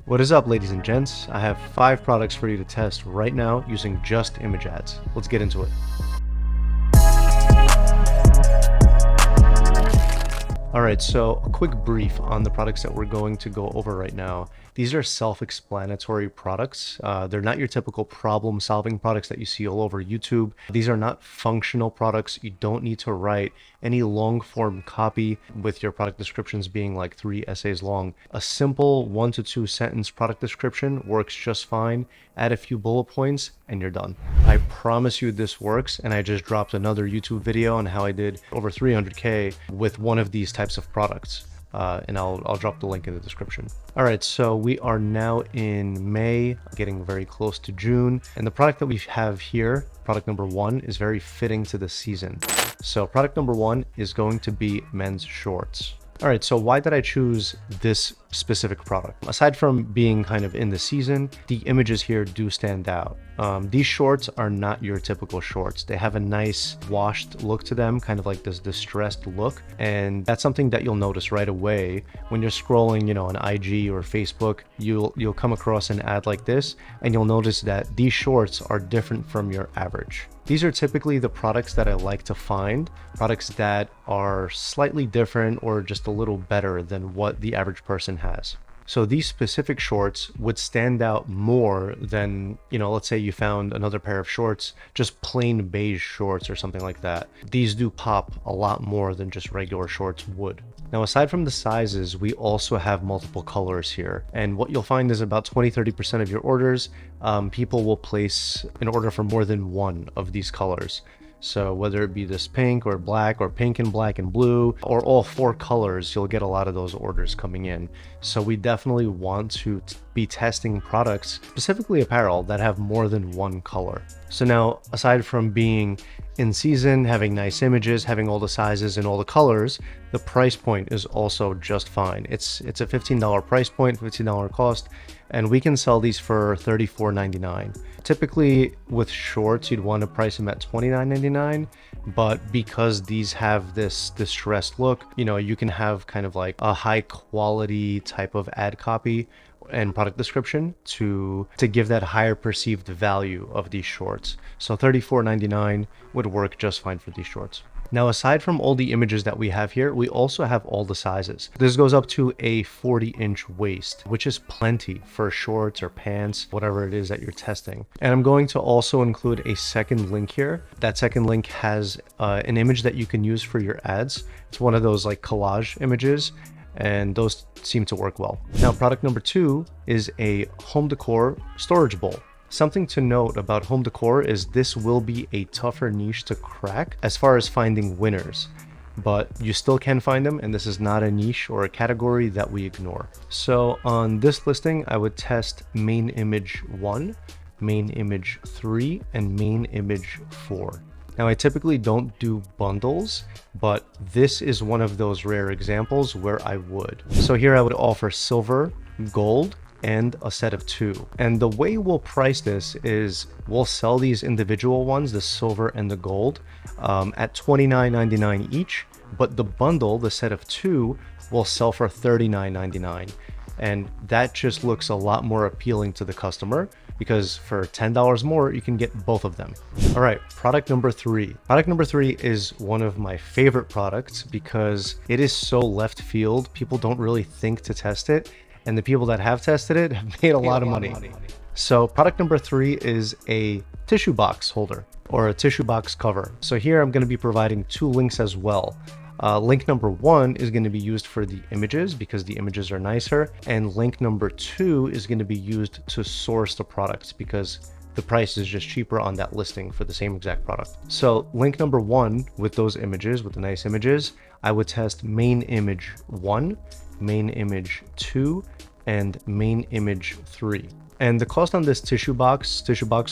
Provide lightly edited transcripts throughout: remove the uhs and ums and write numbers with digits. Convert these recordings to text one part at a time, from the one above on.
What is up, ladies and gents? I have 5 products for you to test right now using just image ads. Let's get into it. Alright, so a quick brief on the products that we're going to go over right now. These are self-explanatory products. They're not your typical problem-solving products that you see all over YouTube. These are not functional products. You don't need to write any long-form copy with your product descriptions being like 3 essays long. A simple 1 to 2 sentence product description works just fine. Add a few bullet points and you're done. I promise you this works, and I just dropped another YouTube video on how I did over 300K with one of these types of products. And I'll drop the link in the description. All right, so we are now in May, getting very close to June. And the product that we have here, product number 1, is very fitting to the season. So product number 1 is going to be men's shorts. All right, so why did I choose this specific product? Aside from being kind of in the season, the images here do stand out. These shorts are not your typical shorts. They have a nice washed look to them, kind of like this distressed look. And that's something that you'll notice right away when you're scrolling, on IG or Facebook. You'll come across an ad like this, and you'll notice that these shorts are different from your average. These are typically the products that I like to find, products that are slightly different or just a little better than what the average person has. So these specific shorts would stand out more than, let's say you found another pair of shorts, just plain beige shorts or something like that. These do pop a lot more than just regular shorts would. Now, aside from the sizes, we also have multiple colors here. And what you'll find is about 20-30% of your orders, people will place an order for more than one of these colors. So whether it be this pink or pink and black and blue, or all 4 colors, you'll get a lot of those orders coming in. So we definitely want to be testing products, specifically apparel, that have more than one color. So now, aside from being in season, having nice images, having all the sizes and all the colors, the price point is also just fine. It's a $15 price point, $15 cost, and we can sell these for $34.99. Typically with shorts, you'd want to price them at $29.99, but because these have this distressed look, you can have kind of like a high quality type of ad copy and product description to give that higher perceived value of these shorts. So $34.99 would work just fine for these shorts. Now, aside from all the images that we have here, we also have all the sizes. This goes up to a 40-inch waist, which is plenty for shorts or pants, whatever it is that you're testing. And I'm going to also include a second link here. That second link has an image that you can use for your ads. It's one of those like collage images, and those seem to work well. Now, product number 2 is a home decor storage bowl. Something to note about home decor is this will be a tougher niche to crack as far as finding winners, but you still can find them, and this is not a niche or a category that we ignore. So on this listing, I would test main image 1, main image 3, and main image 4. Now, I typically don't do bundles, but this is one of those rare examples where I would. So here I would offer silver, gold, and a set of 2. And the way we'll price this is we'll sell these individual ones, the silver and the gold, at $29.99 each, but the bundle, the set of 2, will sell for $39.99. And that just looks a lot more appealing to the customer, because for $10 more, you can get both of them. All right, product number 3. Product number 3 is one of my favorite products because it is so left field. People don't really think to test it, and the people that have tested it have made a lot of money. So product number 3 is a tissue box holder or a tissue box cover. So here I'm going to be providing 2 links as well. Link number 1 is going to be used for the images because the images are nicer, and link number 2 is going to be used to source the products because the price is just cheaper on that listing for the same exact product. So link number 1 with those images, with the nice images, I would test main image 1, main image 2, and main image 3. And the cost on this tissue box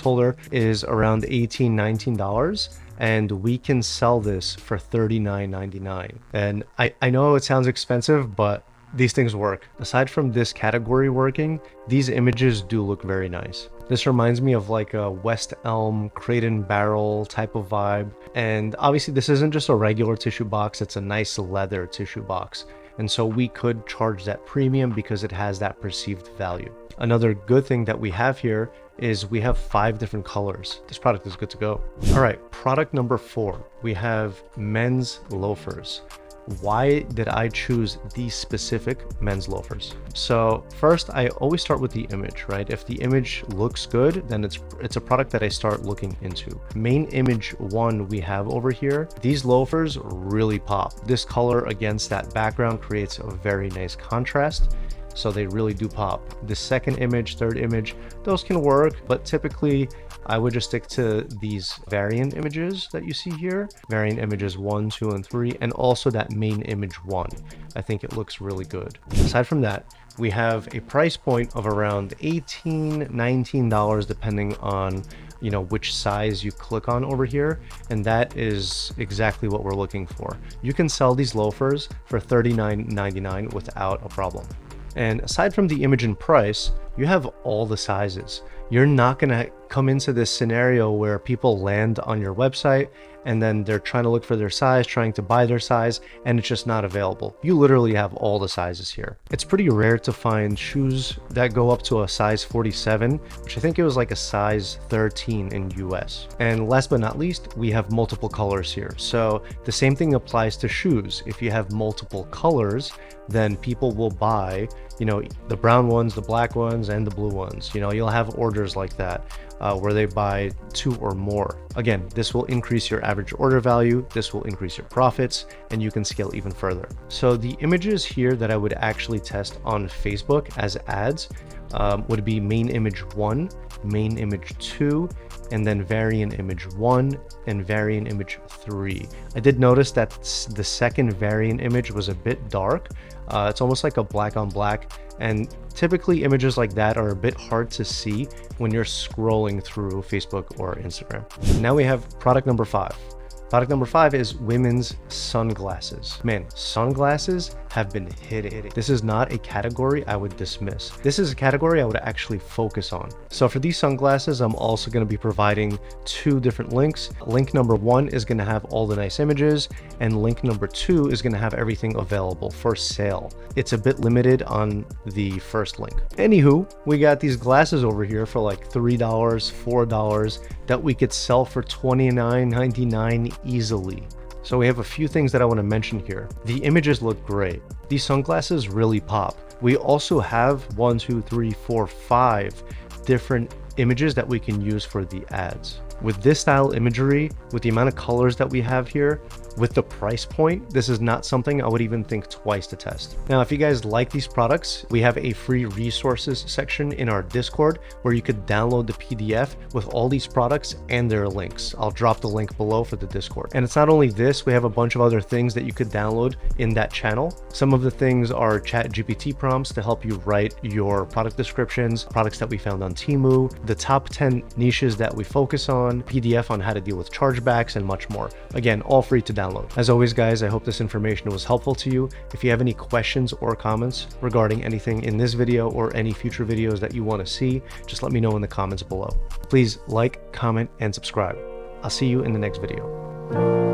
holder is around $18, $19. And we can sell this for $39.99. And I know it sounds expensive, but these things work. Aside from this category working, these images do look very nice. This reminds me of like a West Elm Crate and Barrel type of vibe. And obviously this isn't just a regular tissue box, it's a nice leather tissue box. And so we could charge that premium because it has that perceived value. Another good thing that we have here is we have 5 different colors. This product is good to go. All right, product number 4, we have men's loafers. Why did I choose these specific men's loafers? So first, I always start with the image, right? If the image looks good, then it's a product that I start looking into. Main image 1 we have over here, these loafers really pop. This color against that background creates a very nice contrast. So they really do pop. The second image, third image, those can work, but typically I would just stick to these variant images that you see here. Variant images 1, 2, and 3, and also that main image 1. I think it looks really good. Aside from that, we have a price point of around $18, $19, depending on which size you click on over here, and that is exactly what we're looking for. You can sell these loafers for $39.99 without a problem. And aside from the image and price, you have all the sizes. You're not gonna come into this scenario where people land on your website and then they're trying to look for their size, trying to buy their size, and it's just not available. You literally have all the sizes here. It's pretty rare to find shoes that go up to a size 47, which I think it was like a size 13 in US. And last but not least, we have multiple colors here. So the same thing applies to shoes. If you have multiple colors, then people will buy, the brown ones, the black ones, and the blue ones. You'll have orders like that where they buy 2 or more. Again, this will increase your average order value, this will increase your profits, and you can scale even further. So the images here that I would actually test on Facebook as ads would be main image 1, main image 2, and then variant image 1 and variant image 3. I did notice that the second variant image was a bit dark. It's almost like a black on black, and typically images like that are a bit hard to see when you're scrolling through Facebook or Instagram. Now we have product number 5. Product number 5 is women's sunglasses. Man, sunglasses have been hitting. This is not a category I would dismiss. This is a category I would actually focus on. So for these sunglasses, I'm also going to be providing 2 different links. Link number 1 is going to have all the nice images, and link number 2 is going to have everything available for sale. It's a bit limited on the first link. Anywho, we got these glasses over here for like $3, $4 that we could sell for $29.99 easily. So we have a few things that I want to mention here. The images look great. These sunglasses really pop. We also have 1, 2, 3, 4, 5 different images that we can use for the ads. With this style imagery, with the amount of colors that we have here, with the price point, this is not something I would even think twice to test. Now, if you guys like these products, we have a free resources section in our Discord where you could download the PDF with all these products and their links. I'll drop the link below for the Discord. And it's not only this, we have a bunch of other things that you could download in that channel. Some of the things are ChatGPT prompts to help you write your product descriptions, products that we found on Temu, the top 10 niches that we focus on, PDF on how to deal with chargebacks, and much more. Again, all free to download. As always, guys, I hope this information was helpful to you. If you have any questions or comments regarding anything in this video or any future videos that you want to see, just let me know in the comments below. Please like, comment, and subscribe. I'll see you in the next video.